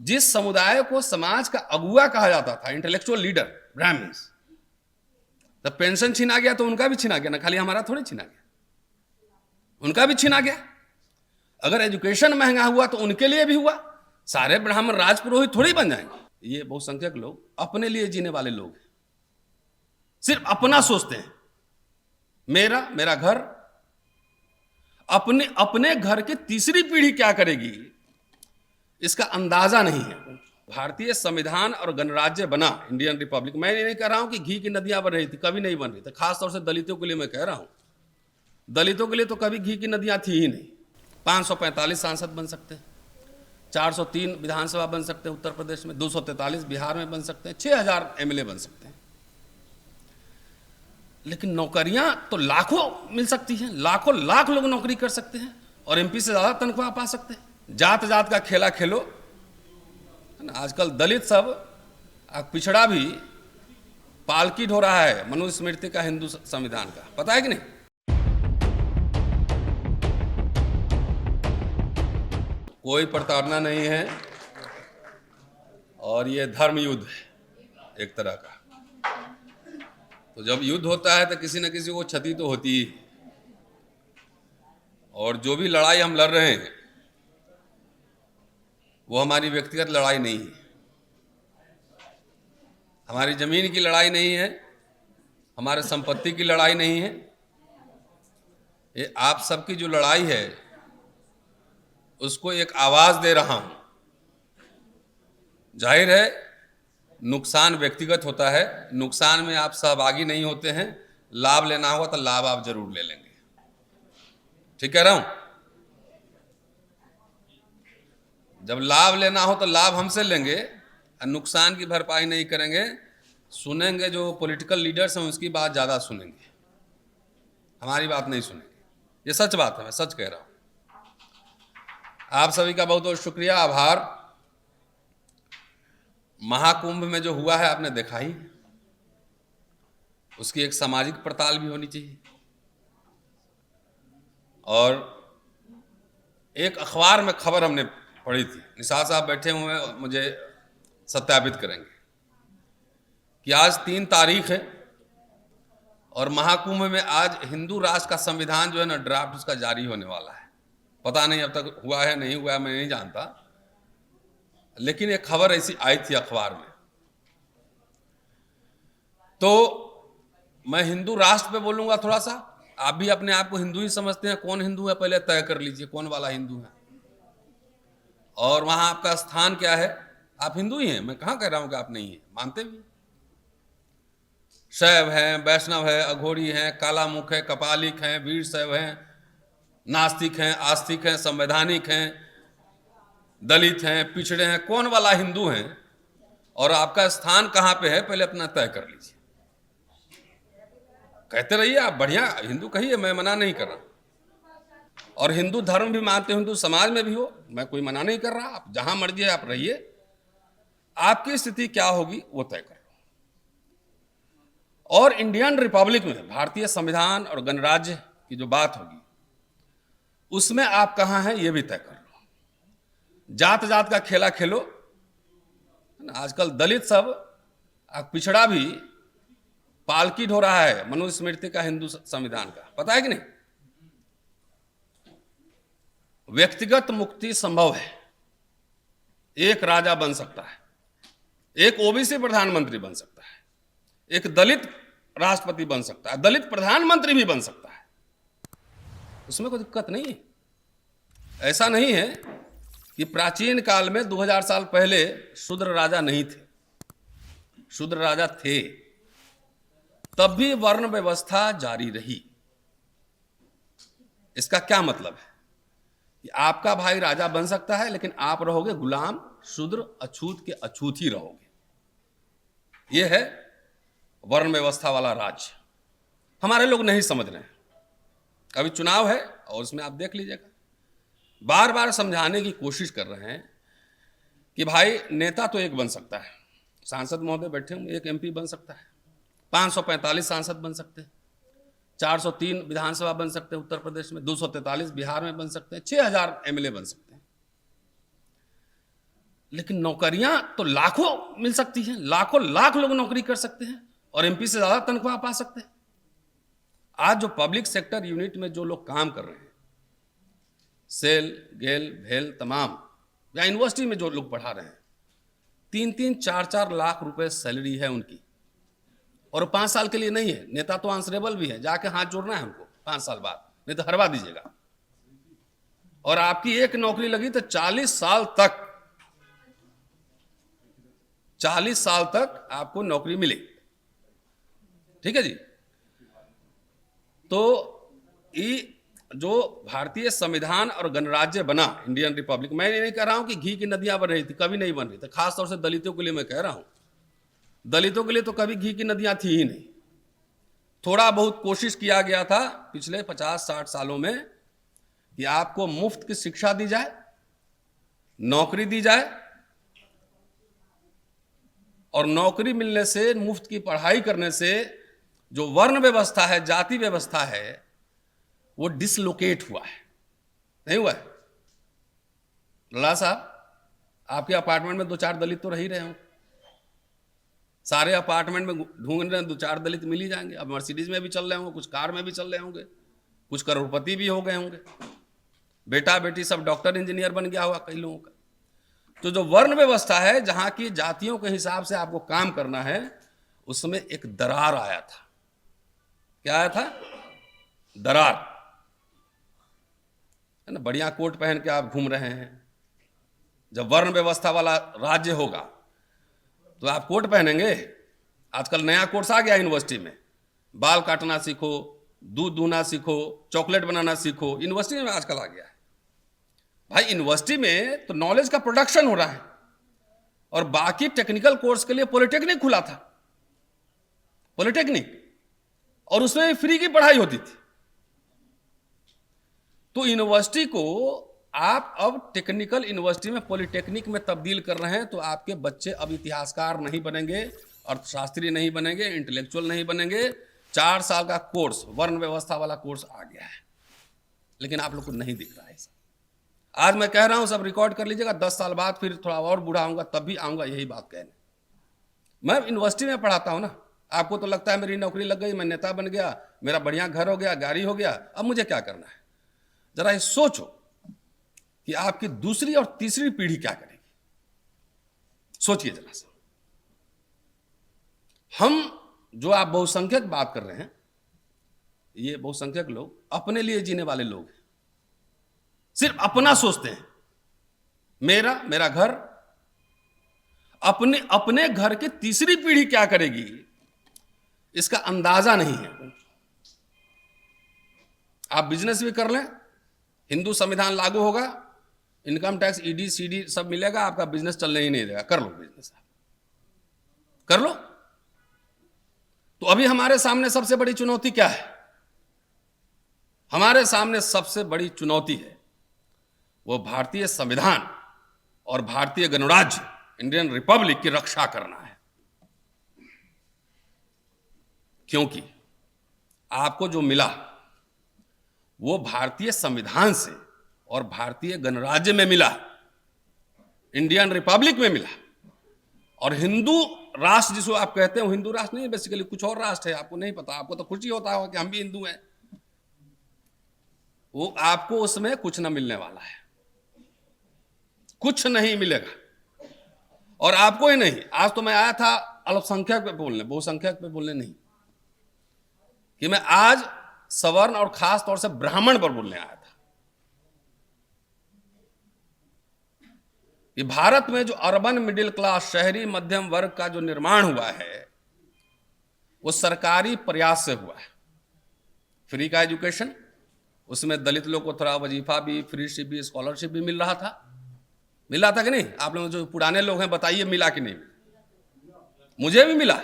जिस समुदाय को समाज का अगुआ कहा जाता था, इंटेलेक्चुअल लीडर, ब्राह्मण्स, तब पेंशन छीना गया तो उनका भी छीना गया ना, खाली हमारा थोड़ी छीना गया, उनका भी छीना गया। अगर एजुकेशन महंगा हुआ तो उनके लिए भी हुआ। सारे ब्राह्मण राजपुरोहित थोड़ी बन जाएंगे। ये बहुसंख्यक लोग अपने लिए जीने वाले लोग हैं, सिर्फ अपना सोचते हैं, मेरा घर। अपने घर की तीसरी पीढ़ी क्या करेगी इसका अंदाजा नहीं है। भारतीय संविधान और गणराज्य बना, इंडियन रिपब्लिक, मैं ये नहीं कह रहा हूं कि घी की नदियां बन रही थी, कभी नहीं बन रही थी। खासतौर से दलितों के लिए मैं कह रहा हूं, दलितों के लिए तो कभी घी की नदियां थी ही नहीं। 545 सांसद बन सकते हैं, 403 विधानसभा बन सकते हैं उत्तर प्रदेश में, 243 बिहार में बन सकते हैं, 6000 एमएलए बन सकते हैं। लेकिन नौकरियां तो लाखों मिल सकती हैं, लाखों लाख लोग नौकरी कर सकते हैं और एमपी से ज्यादा तनख्वाह पा सकते हैं। जात जात का खेला खेलो, आजकल दलित सब, पिछड़ा भी पालकी ढो रहा है मनुस्मृति का, हिंदू संविधान का, पता है कि नहीं? कोई प्रताड़ना नहीं है और ये धर्म युद्ध है एक तरह का। तो जब युद्ध होता है तो किसी न किसी को क्षति तो होती ही, और जो भी लड़ाई हम लड़ रहे हैं वो हमारी व्यक्तिगत लड़ाई नहीं है, हमारी जमीन की लड़ाई नहीं है, हमारे संपत्ति की लड़ाई नहीं है। ये आप सबकी जो लड़ाई है उसको एक आवाज दे रहा हूं। जाहिर है नुकसान व्यक्तिगत होता है, नुकसान में आप सहभागी नहीं होते हैं, लाभ लेना होगा तो लाभ आप जरूर ले लेंगे। ठीक कह रहा हूं? जब लाभ लेना हो तो लाभ हमसे लेंगे और नुकसान की भरपाई नहीं करेंगे। सुनेंगे जो पॉलिटिकल लीडर्स हैं उसकी बात ज्यादा सुनेंगे, हमारी बात नहीं सुनेंगे। ये सच बात है, मैं सच कह रहा हूं। आप सभी का बहुत बहुत शुक्रिया, आभार। महाकुंभ में जो हुआ है आपने देखा ही, उसकी एक सामाजिक पड़ताल भी होनी चाहिए। और एक अखबार में खबर हमने पढ़ी थी, निसार साहब बैठे हुए हैं, मुझे सत्यापित करेंगे कि आज 3 तारीख है और महाकुंभ में आज हिंदू राष्ट्र का संविधान जो है ना, ड्राफ्ट उसका जारी होने वाला है। पता नहीं अब तक हुआ है नहीं हुआ है, मैं नहीं जानता, लेकिन एक खबर ऐसी आई थी अखबार में। तो मैं हिंदू राष्ट्र पे बोलूंगा थोड़ा सा। आप भी अपने आप को हिंदू ही समझते हैं, कौन हिंदू है पहले तय कर लीजिए, कौन वाला हिंदू है और वहां आपका स्थान क्या है। आप हिंदू ही हैं, मैं कहां कह रहा हूं कि आप नहीं है, मानते भी। शैव हैं, वैष्णव है, अघोरी हैं, कालामुख है, कपालिक हैं, वीर शैव हैं, नास्तिक हैं, आस्तिक हैं, संवैधानिक हैं, दलित हैं, पिछड़े हैं, कौन वाला हिंदू हैं और आपका स्थान कहां पे है पहले अपना तय कर लीजिए। कहते रहिए आप, बढ़िया हिंदू कहिए, मैं मना नहीं कर रहा। और हिंदू धर्म भी मानते हो, हिंदू समाज में भी हो, मैं कोई मना नहीं कर रहा। आप जहां मर्जी आप रहिए, आपकी स्थिति क्या होगी वो तय करो। और इंडियन रिपब्लिक में भारतीय संविधान और गणराज्य की जो बात होगी उसमें आप कहां हैं ये भी तय कर लो। जात जात का खेला खेलो, आजकल दलित सब, पिछड़ा भी पालकी ढो रहा है मनुस्मृति का, हिंदू संविधान का, पता है कि नहीं? व्यक्तिगत मुक्ति संभव है। एक राजा बन सकता है, एक ओबीसी प्रधानमंत्री बन सकता है, एक दलित राष्ट्रपति बन सकता है, दलित प्रधानमंत्री भी बन सकता है, उसमें कोई दिक्कत नहीं है। ऐसा नहीं है कि प्राचीन काल में 2000 साल पहले शूद्र राजा नहीं थे, शूद्र राजा थे, तब भी वर्ण व्यवस्था जारी रही। इसका क्या मतलब है कि आपका भाई राजा बन सकता है लेकिन आप रहोगे गुलाम, शूद्र, अछूत के अछूत ही रहोगे। यह है वर्ण व्यवस्था वाला राज्य। हमारे लोग नहीं समझ रहे हैं। अभी चुनाव है और उसमें आप देख लीजिएगा, बार बार समझाने की कोशिश कर रहे हैं कि भाई नेता तो एक बन सकता है, सांसद महोदय बैठे होंगे, एक एमपी बन सकता है, 545 सांसद बन सकते हैं, 403 विधानसभा बन सकते हैं उत्तर प्रदेश में, 243 बिहार में बन सकते हैं, 6000 एमएलए बन सकते हैं। लेकिन नौकरियां तो लाखों मिल सकती हैं, लाखों लाख लोग नौकरी कर सकते हैं और एमपी से ज्यादा तनख्वाह पा सकते हैं। आज जो पब्लिक सेक्टर यूनिट में जो लोग काम कर रहे हैं, सेल, गेल, भेल, तमाम, या यूनिवर्सिटी में जो लोग पढ़ा रहे हैं, 3-3, 4-4 लाख रुपए सैलरी है उनकी, और 5 साल के लिए नहीं है। नेता तो आंसरेबल भी है, जाके हाथ जोड़ना है उनको 5 साल बाद, नहीं तो हरवा दीजिएगा। और आपकी एक नौकरी लगी तो 40 साल तक, 40 साल तक आपको नौकरी मिले। ठीक है जी। तो ये जो भारतीय संविधान और गणराज्य बना, इंडियन रिपब्लिक, मैं ये नहीं कह रहा हूं कि घी की नदियां बन रही थी, कभी नहीं बन रही थी। खासतौर से दलितों के लिए मैं कह रहा हूं, दलितों के लिए तो कभी घी की नदियां थी ही नहीं। थोड़ा बहुत कोशिश किया गया था पिछले 50-60 सालों में कि आपको मुफ्त की शिक्षा दी जाए, नौकरी दी जाए, और नौकरी मिलने से, मुफ्त की पढ़ाई करने से जो वर्ण व्यवस्था है, जाति व्यवस्था है, वो डिसलोकेट हुआ है, नहीं हुआ है? लला साहब, आपके अपार्टमेंट में 2-4 दलित तो रह ही रहे होंगे, सारे अपार्टमेंट में ढूंढ रहे हैं, 2-4 दलित मिल ही जाएंगे। अब मर्सिडीज में भी चल रहे होंगे, कुछ कार में भी चल रहे होंगे, कुछ करोड़पति भी हो गए होंगे, बेटा बेटी सब डॉक्टर इंजीनियर बन गया होगा कई लोगों का। तो जो वर्ण व्यवस्था है, जहां की जातियों के हिसाब से आपको काम करना है, उसमें एक दरार आया था। क्या आया था? दरार, है ना। बढ़िया कोट पहन के आप घूम रहे हैं, जब वर्ण व्यवस्था वाला राज्य होगा तो आप कोट पहनेंगे? आजकल नया कोर्स आ गया यूनिवर्सिटी में, बाल काटना सीखो, दूध दूहना सीखो, चॉकलेट बनाना सीखो, यूनिवर्सिटी में आजकल आ गया है। भाई यूनिवर्सिटी में तो नॉलेज का प्रोडक्शन हो रहा है, और बाकी टेक्निकल कोर्स के लिए पॉलिटेक्निक खुला था, पॉलिटेक्निक, और उसमें फ्री की पढ़ाई होती थी। तो यूनिवर्सिटी को आप अब टेक्निकल यूनिवर्सिटी में पॉलिटेक्निक में तब्दील कर रहे हैं, तो आपके बच्चे अब इतिहासकार नहीं बनेंगे, अर्थशास्त्री नहीं बनेंगे, इंटेलेक्चुअल नहीं बनेंगे। 4 साल का कोर्स, वर्ण व्यवस्था वाला कोर्स आ गया है, लेकिन आप लोग को नहीं दिख रहा है। आज मैं कह रहा हूं, सब रिकॉर्ड कर लीजिएगा, 10 साल बाद फिर थोड़ा और बूढ़ा होऊंगा तब भी आऊंगा यही बात कहने। मैं यूनिवर्सिटी में पढ़ाता हूं ना। आपको तो लगता है मेरी नौकरी लग गई, मैं नेता बन गया, मेरा बढ़िया घर हो गया, गाड़ी हो गया, अब मुझे क्या करना है? जरा ये सोचो कि आपकी दूसरी और तीसरी पीढ़ी क्या करेगी। सोचिए जरा सा। हम जो आप बहुसंख्यक बात कर रहे हैं, ये बहुसंख्यक लोग अपने लिए जीने वाले लोग हैं, सिर्फ अपना सोचते हैं, मेरा घर। अपने घर की तीसरी पीढ़ी क्या करेगी इसका अंदाजा नहीं है। आप बिजनेस भी कर लें, हिंदू संविधान लागू होगा, इनकम टैक्स, ईडी सीडी सब मिलेगा, आपका बिजनेस चलने ही नहीं देगा। कर लो बिजनेस, कर लो। तो अभी हमारे सामने सबसे बड़ी चुनौती क्या है? हमारे सामने सबसे बड़ी चुनौती है वो भारतीय संविधान और भारतीय गणराज्य, इंडियन रिपब्लिक की रक्षा करना है। क्योंकि आपको जो मिला वो भारतीय संविधान से और भारतीय गणराज्य में मिला, इंडियन रिपब्लिक में मिला। और हिंदू राष्ट्र जिसको आप कहते हो, हिंदू राष्ट्र नहीं, बेसिकली कुछ और राष्ट्र है, आपको नहीं पता। आपको तो खुशी होता होगा कि हम भी हिंदू हैं, वो आपको उसमें कुछ न मिलने वाला है, कुछ नहीं मिलेगा। और आपको ही नहीं, आज तो मैं आया था अल्पसंख्यक पे बोलने, बहुसंख्यक पे बोलने नहीं, कि मैं आज सवर्ण और खास तौर से ब्राह्मण पर बोलने आया था। कि भारत में जो अर्बन मिडिल क्लास, शहरी मध्यम वर्ग का जो निर्माण हुआ है, वो सरकारी प्रयास से हुआ है। फ्री का एजुकेशन, उसमें दलित लोग को थोड़ा वजीफा भी, फ्रीशिप भी, स्कॉलरशिप भी मिल रहा था कि नहीं? आप लोग जो पुराने लोग हैं बताइए, मिला कि नहीं? मुझे भी मिला,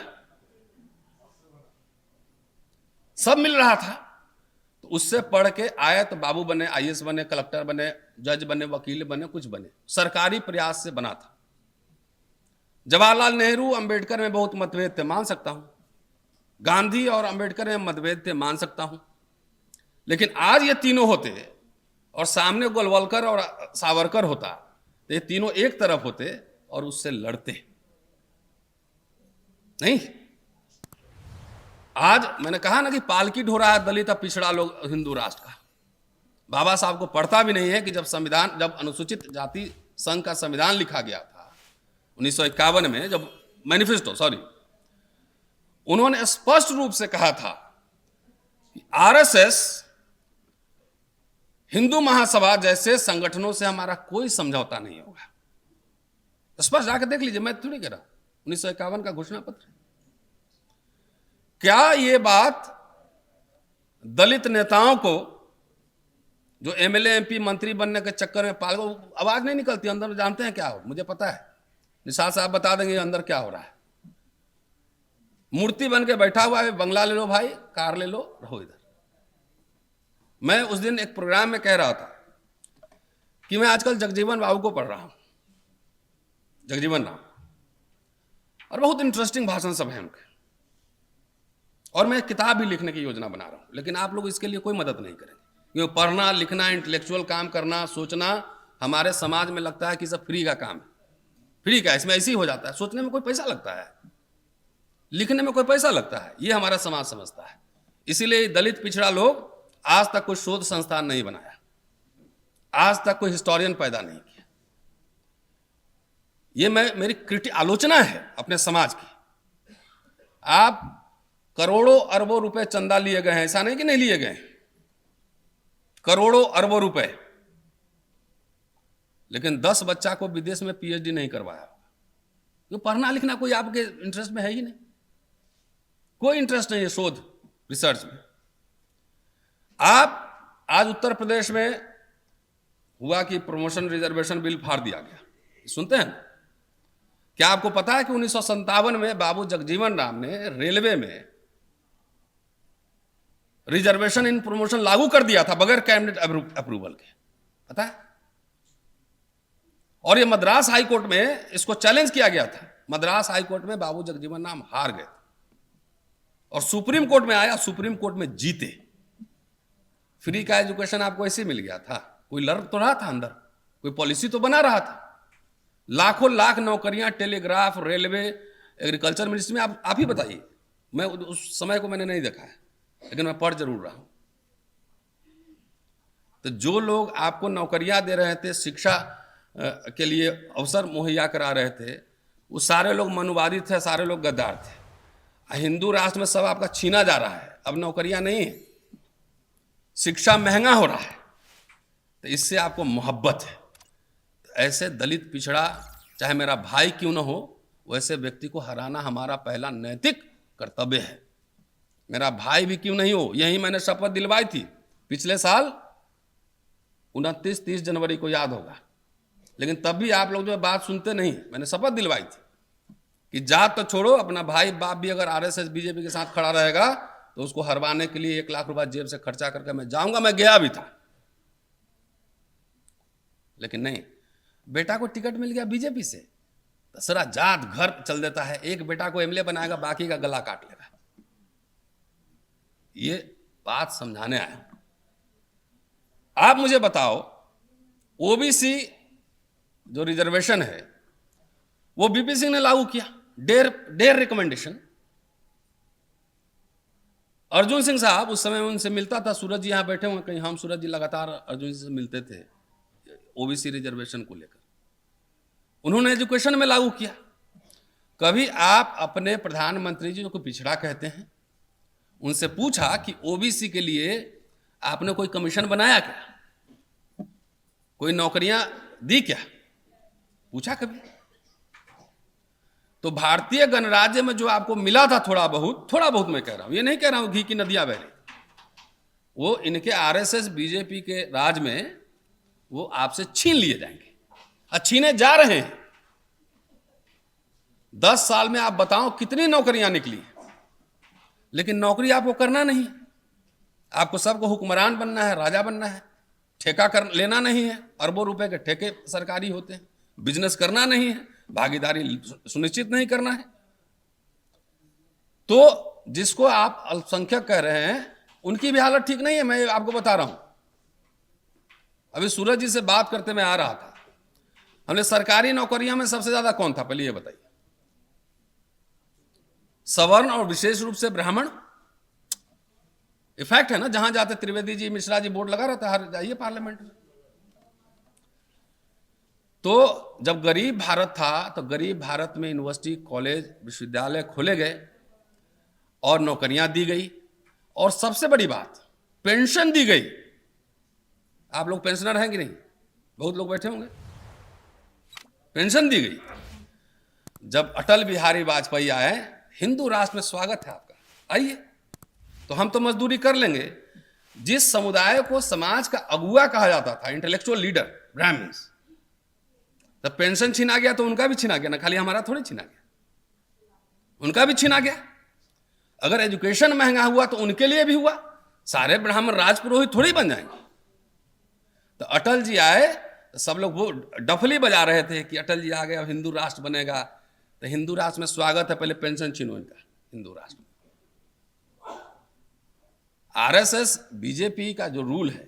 सब मिल रहा था। तो उससे पढ़ के आए तो बाबू बने, आईएएस बने, कलेक्टर बने, जज बने, वकील बने, कुछ बने, सरकारी प्रयास से बना था। जवाहरलाल नेहरू, अंबेडकर में बहुत मतभेद थे, मान सकता हूं। गांधी और अंबेडकर में मतभेद थे, मान सकता हूं। लेकिन आज ये तीनों होते और सामने गोलवलकर और सावरकर होता, तो ये तीनों एक तरफ होते और उससे लड़ते। नहीं, आज मैंने कहा ना कि पालकी ढो रहा है दलित और पिछड़ा लोग हिंदू राष्ट्र का। बाबा साहब को पढ़ता भी नहीं है कि जब अनुसूचित जाति संघ का संविधान लिखा गया था 1951 में, जब मैनिफेस्टो उन्होंने स्पष्ट रूप से कहा था कि आरएसएस, हिंदू महासभा जैसे संगठनों से हमारा कोई समझौता नहीं होगा। स्पष्ट जाकर देख लीजिए, मैं थोड़ी कह रहा, 1951 का घोषणा पत्र। क्या ये बात दलित नेताओं को जो एमएलए एमपी मंत्री बनने के चक्कर में पागल, आवाज नहीं निकलती अंदर, जानते हैं क्या हो, मुझे पता है, निशाद साहब बता देंगे अंदर क्या हो रहा है। मूर्ति बन के बैठा हुआ है, बंगला ले लो भाई, कार ले लो, रहो इधर। मैं उस दिन एक प्रोग्राम में कह रहा था कि मैं आजकल जगजीवन बाबू को पढ़ रहा हूं, जगजीवन राम, और बहुत इंटरेस्टिंग भाषण सब है उनके, और मैं किताब भी लिखने की योजना बना रहा हूं, लेकिन आप लोग इसके लिए कोई मदद नहीं करेंगे, क्योंकि पढ़ना लिखना इंटेलेक्चुअल काम करना सोचना हमारे समाज में लगता है कि सब फ्री का काम है। फ्री का, इसमें ऐसे ही हो जाता है, सोचने में कोई पैसा लगता है, लिखने में कोई पैसा लगता है, ये हमारा समाज समझता है। इसीलिए दलित पिछड़ा लोग आज तक कोई शोध संस्थान नहीं बनाया, आज तक कोई हिस्टोरियन पैदा नहीं किया। ये मेरी आलोचना है अपने समाज की। आप करोड़ों अरबों रुपए चंदा लिए गए हैं, ऐसा नहीं कि नहीं लिए गए, करोड़ों अरबों रुपए, लेकिन 10 बच्चा को विदेश में पीएचडी नहीं करवाया। क्यों? पढ़ना लिखना कोई आपके इंटरेस्ट में है ही नहीं, कोई इंटरेस्ट नहीं है शोध रिसर्च में। आप आज उत्तर प्रदेश में हुआ कि प्रमोशन रिजर्वेशन बिल फाड़ दिया गया, सुनते हैं? क्या आपको पता है कि 1957 में बाबू जगजीवन राम ने रेलवे में रिजर्वेशन इन प्रमोशन लागू कर दिया था बगैर कैबिनेट अप्रूवल के, पता है? और ये मद्रास हाई कोर्ट में इसको चैलेंज किया गया था। मद्रास हाई कोर्ट में बाबू जगजीवन राम हार गए और सुप्रीम कोर्ट में आया, सुप्रीम कोर्ट में जीते। फ्री का एजुकेशन आपको ऐसे मिल गया था, कोई लड़ तो रहा था अंदर, कोई पॉलिसी तो बना रहा था। लाखों लाख नौकरियां टेलीग्राफ, रेलवे, एग्रीकल्चर मिनिस्ट्री में आप ही बताइए। मैं उस समय को मैंने नहीं देखा है, लेकिन मैं पढ़ जरूर रहा हूं। तो जो लोग आपको नौकरियां दे रहे थे, शिक्षा के लिए अवसर मुहैया करा रहे थे, वो सारे लोग मनुवादी थे, सारे लोग गद्दार थे। हिंदू राष्ट्र में सब आपका छीना जा रहा है, अब नौकरियां नहीं है, शिक्षा महंगा हो रहा है, तो इससे आपको मोहब्बत है। तो ऐसे दलित पिछड़ा, चाहे मेरा भाई क्यों ना हो, वैसे व्यक्ति को हराना हमारा पहला नैतिक कर्तव्य है। मेरा भाई भी क्यों नहीं हो, यही मैंने शपथ दिलवाई थी पिछले साल 29-30 जनवरी को, याद होगा। लेकिन तब भी आप लोग जो बात सुनते नहीं। मैंने शपथ दिलवाई थी कि जात तो छोड़ो, अपना भाई बाप भी अगर आरएसएस बीजेपी के साथ खड़ा रहेगा तो उसको हरवाने के लिए 1 लाख रुपया जेब से खर्चा करके मैं जाऊंगा। मैं गया भी था, लेकिन नहीं, बेटा को टिकट मिल गया बीजेपी से, तो सारा जात घर चल देता है। एक बेटा को एमएलए बनाएगा, बाकी का गला काट लेगा। ये बात समझाने आया। आप मुझे बताओ, ओबीसी जो रिजर्वेशन है वो बीपी सिंह ने लागू किया, डेर रिकमेंडेशन। अर्जुन सिंह साहब, उस समय उनसे मिलता था, सूरज जी यहां बैठे हुए कहीं, हम सूरज जी लगातार अर्जुन जी से मिलते थे ओबीसी रिजर्वेशन को लेकर। उन्होंने एजुकेशन में लागू किया। कभी आप अपने प्रधानमंत्री जी को पिछड़ा कहते हैं, उनसे पूछा कि ओबीसी के लिए आपने कोई कमीशन बनाया क्या, कोई नौकरियां दी क्या, पूछा कभी? तो भारतीय गणराज्य में जो आपको मिला था थोड़ा बहुत मैं कह रहा हूं, ये नहीं कह रहा हूं घी की नदियां बह रही, वो इनके आरएसएस बीजेपी के राज में वो आपसे छीन लिए जाएंगे, और छीने जा रहे हैं। 10 साल में आप बताओ कितनी नौकरियां निकली, लेकिन नौकरी आपको करना नहीं। आपको सबको हुक्मरान बनना है, राजा बनना है, ठेका कर लेना नहीं है। अरबों रुपए के ठेके सरकारी होते हैं। बिजनेस करना नहीं है, भागीदारी सुनिश्चित नहीं करना है। तो जिसको आप अल्पसंख्यक कह रहे हैं, उनकी भी हालत ठीक नहीं है। मैं आपको बता रहा हूं, अभी सूरज जी से बात करते मैं आ रहा था, हमने सरकारी नौकरियों में सबसे ज्यादा कौन था, पहले ये बताइए। सवर्ण और विशेष रूप से ब्राह्मण। इफेक्ट है ना, जहां जाते त्रिवेदी जी, मिश्रा जी बोर्ड लगा रहता है, हर जाइए पार्लियामेंट में। तो जब गरीब भारत था तो गरीब भारत में यूनिवर्सिटी, कॉलेज, विश्वविद्यालय खोले गए और नौकरियां दी गई, और सबसे बड़ी बात पेंशन दी गई। आप लोग पेंशनर हैं कि नहीं? बहुत लोग बैठे होंगे। पेंशन दी गई। जब अटल बिहारी वाजपेयी आए, हिंदू राष्ट्र में स्वागत है आपका, आइए। तो हम तो मजदूरी कर लेंगे। जिस समुदाय को समाज का अगुआ कहा जाता था, इंटेलेक्चुअल लीडर, ब्राह्मण्स, तब पेंशन छीना गया तो उनका भी छीना गया ना, खाली हमारा थोड़ी छीना गया, उनका भी छीना गया। अगर एजुकेशन महंगा हुआ तो उनके लिए भी हुआ। सारे ब्राह्मण राजपुरोहित थोड़ी बन जाएंगे। तो अटल जी आए तो सब लोग वो डफली बजा रहे थे कि अटल जी आ गए, अब हिंदू राष्ट्र बनेगा। तो हिंदू राष्ट्र में स्वागत है, पहले पेंशन छीनो इनका हिंदू राष्ट्र में। आरएसएस बीजेपी का जो रूल है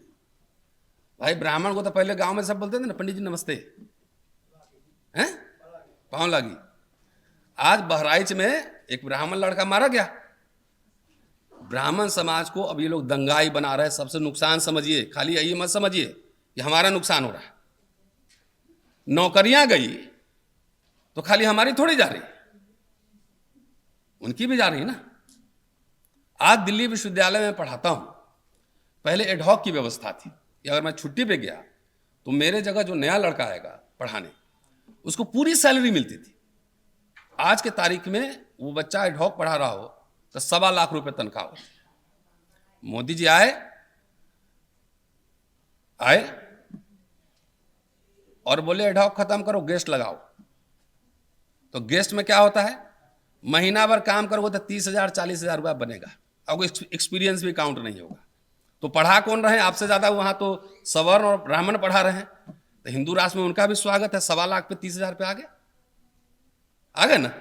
भाई, ब्राह्मण को तो पहले गांव में सब बोलते थे ना, पंडित जी नमस्ते, हैं, पांव लागी। आज बहराइच में एक ब्राह्मण लड़का मारा गया। ब्राह्मण समाज को अब ये लोग दंगाई बना रहे हैं। सबसे नुकसान समझिए, खाली यही मत समझिए कि हमारा नुकसान हो रहा है। नौकरियां गई तो खाली हमारी थोड़ी जा रही, उनकी भी जा रही ना। आज दिल्ली विश्वविद्यालय में पढ़ाता हूं, पहले एडहॉक की व्यवस्था थी कि अगर मैं छुट्टी पे गया तो मेरे जगह जो नया लड़का आएगा पढ़ाने, उसको पूरी सैलरी मिलती थी। आज के तारीख में वो बच्चा एडहॉक पढ़ा रहा हो तो 1.25 लाख रुपए तनख्वाह होती। मोदी जी आए और बोले एडहॉक खत्म करो, गेस्ट लगाओ। तो गेस्ट में क्या होता है, महीना भर काम करोगे तो 30,000 40,000 रुपया बनेगा, आपको एक्सपीरियंस भी काउंट नहीं होगा। तो पढ़ा कौन रहे आपसे ज्यादा? वहां तो सवर्ण और ब्राह्मण पढ़ा रहे हैं। तो हिंदू राष्ट्र में उनका भी स्वागत है। 1.25 लाख पे 30,000 पे आ गए ना।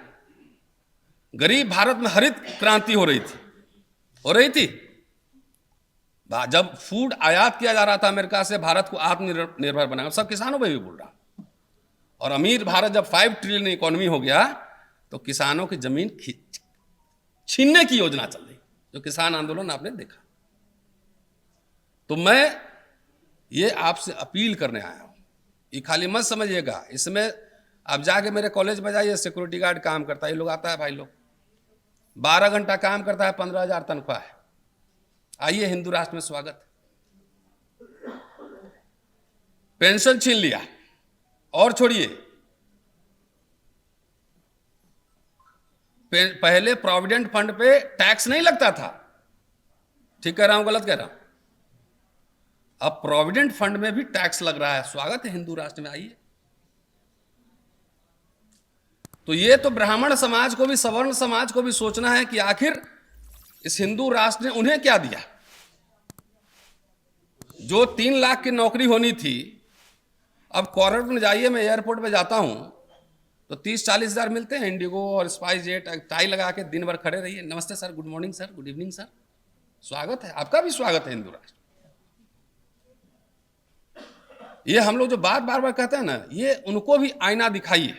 गरीब भारत में हरित क्रांति हो रही थी। जब फूड आयात किया जा रहा था अमेरिका से, भारत को आत्मनिर्भर बनाया, सब किसानों पे भी बोल रहा। और अमीर भारत जब 5 ट्रिलियन इकोनॉमी हो गया तो किसानों की जमीन छीनने की योजना चल रही, जो किसान आंदोलन आपने देखा। तो मैं ये आपसे अपील करने आया हूं, ये खाली मत समझिएगा। इसमें आप जाके मेरे कॉलेज में जाइए, सिक्योरिटी गार्ड काम करता है, ये लोग आता है भाई लोग, 12 घंटा काम करता है, 15,000 तनख्वाह है। आइए, हिंदू राष्ट्र में स्वागत। पेंशन छीन लिया, और छोड़िए, पहले प्रोविडेंट फंड पे टैक्स नहीं लगता था। ठीक कह रहा हूं, गलत कह रहा हूं? अब प्रोविडेंट फंड में भी टैक्स लग रहा है। स्वागत है हिंदू राष्ट्र में, आइए। तो ये तो ब्राह्मण समाज को भी, सवर्ण समाज को भी सोचना है कि आखिर इस हिंदू राष्ट्र ने उन्हें क्या दिया। जो 3 लाख की नौकरी होनी थी, अब कॉर्पोरेट में जाइए, मैं एयरपोर्ट पे जाता हूं तो 30-40 हजार मिलते हैं। इंडिगो और स्पाइस जेट, टाई लगा के दिन भर खड़े रहिए, नमस्ते sir, good morning sir, good evening sir, स्वागत है। आपका भी स्वागत है हिंदू राष्ट्र। ये हम लोग जो बार बार कहते हैं ना, ये उनको भी आईना दिखाइए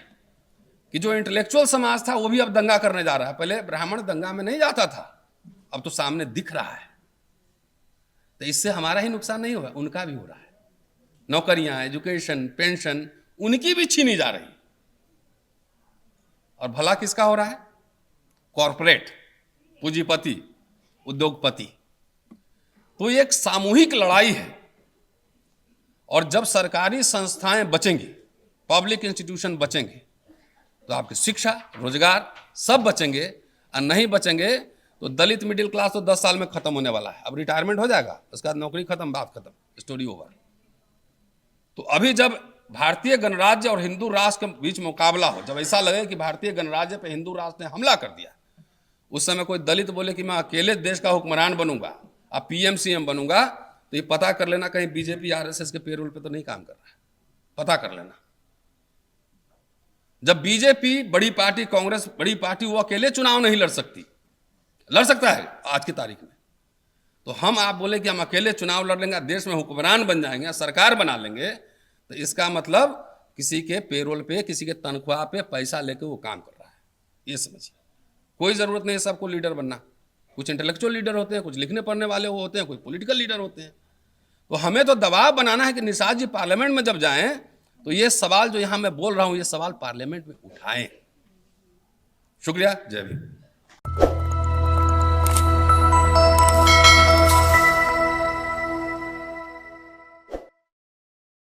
कि जो इंटेलेक्चुअल समाज था वो भी अब दंगा करने जा रहा है। पहले ब्राह्मण दंगा में नहीं जाता था, अब तो सामने दिख रहा है। तो इससे हमारा ही नुकसान नहीं होगा, उनका भी हो रहा है। नौकरियां, एजुकेशन, पेंशन उनकी भी छीनी जा रही, और भला किसका हो रहा है? कॉरपोरेट, पूंजीपति, उद्योगपति। तो ये एक सामूहिक लड़ाई है। और जब सरकारी संस्थाएं बचेंगी, पब्लिक इंस्टीट्यूशन बचेंगे, तो आपकी शिक्षा, रोजगार सब बचेंगे। और नहीं बचेंगे तो दलित मिडिल क्लास तो 10 साल में खत्म होने वाला है। अब रिटायरमेंट हो जाएगा, उसके बाद नौकरी खत्म, बात खत्म, स्टोरी ओवर। तो अभी जब भारतीय गणराज्य और हिंदू राष्ट्र के बीच मुकाबला हो, जब ऐसा लगे कि भारतीय गणराज्य पे हिंदू राष्ट्र ने हमला कर दिया, उस समय कोई दलित बोले कि मैं अकेले देश का हुक्मरान बनूंगा, अब पीएम सीएम बनूंगा, तो ये पता कर लेना कहीं बीजेपी आरएसएस के पेरोल पे तो नहीं काम कर रहा है, पता कर लेना। जब बीजेपी बड़ी पार्टी, कांग्रेस बड़ी पार्टी, वो अकेले चुनाव नहीं लड़ सकती, लड़ सकता है आज की तारीख में। तो हम आप बोले कि हम अकेले चुनाव लड़ लेंगे, देश में हुक्मरान बन जाएंगे, सरकार बना लेंगे, तो इसका मतलब किसी के पेरोल पे, किसी के तनख्वाह पे पैसा लेके वो काम कर रहा है, ये समझिए। कोई ज़रूरत नहीं है सबको लीडर बनना। कुछ इंटेलेक्चुअल लीडर होते हैं, कुछ लिखने पढ़ने वाले वो होते हैं, कुछ पॉलिटिकल लीडर होते हैं। तो हमें तो दबाव बनाना है कि निषाद जी पार्लियामेंट में जब जाएं तो ये सवाल जो यहां मैं बोल रहा हूं, ये सवाल पार्लियामेंट में उठाएं। शुक्रिया, जय भीम।